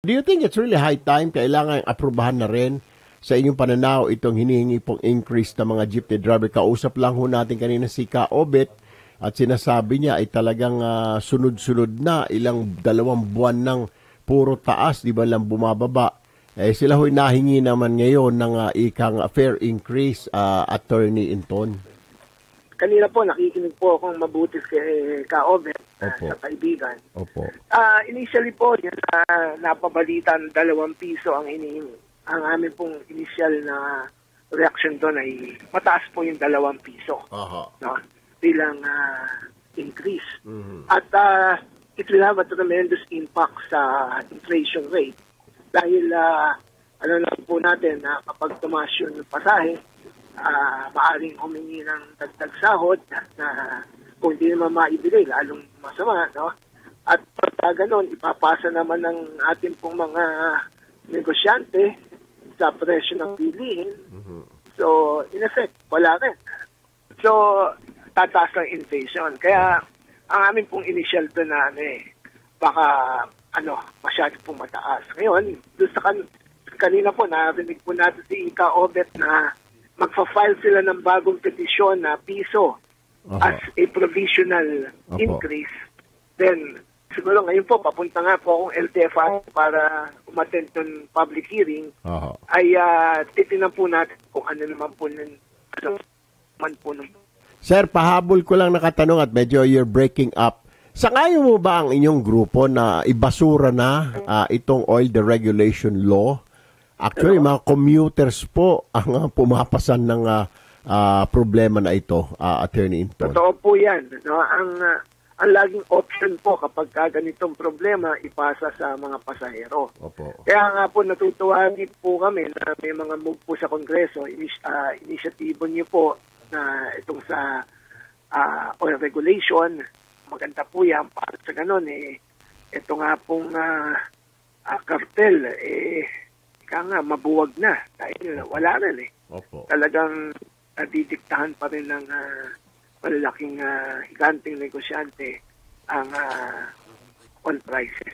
Do you think it's really high time? Kailangan aprubahan na rin sa inyong pananaw itong hinihingi pong increase ng mga jeepney driver. Kausap lang ho natin kanina si Ka Obet at sinasabi niya ay talagang sunod-sunod na ilang 2 buwan ng puro taas, di ba lang bumababa. Sila ho'y nahingi naman ngayon ng ikang fair increase, Attorney Inton. Kanina po, nakikinig po akong mabuti kay Ka-Obet sa kaibigan. Opo. Initially po, yun, napabalitan 2 piso ang inihingi. Ang amin pong initial na reaction doon ay mataas po yung 2 piso. No? Bilang increase. Mm-hmm. At it will have a tremendous impact sa inflation rate. Dahil, ano lang po natin, kapag tumaas yung pasahe, maaring humingi ng dagdag sahod na kung hindi naman maibigay, lalong masama, no? At pagka ganon, ipapasa naman ng ating pong mga negosyante sa presyo ng bilihin. Mm-hmm. So, in effect, wala rin. So, tataas ng inflation. Kaya, ang amin pong initial doon na, baka, masyado pong mataas. Ngayon, doon sa kanina po, narinig po natin si Ika Obet na magfa-file sila ng bagong petisyon na piso as a provisional increase. Then, siguro ngayon po, papunta nga po akong LTFRB para umattend ng public hearing, ay titinan po natin kung ano naman po Sir, pahabol ko lang nakatanong at medyo you're breaking up. Sangayon mo ba ang inyong grupo na ibasura na itong oil deregulation law? Actually, mga commuters po ang pumapasan ng problema na ito, Attorney Inton. Totoo po yan. No? Ang laging option po kapag ganitong problema, ipasa sa mga pasahero. Opo. Kaya nga po natutuwa din po kami na may mga move po sa Kongreso, inisyatibo niyo po na itong sa oil regulation. Maganda po yan para sa ganun. Ito nga pong kartel, nga mabuwag na dahil wala rin Opo. Talagang didiktahan pa rin ng malalaking higanting negosyante ang oil prices.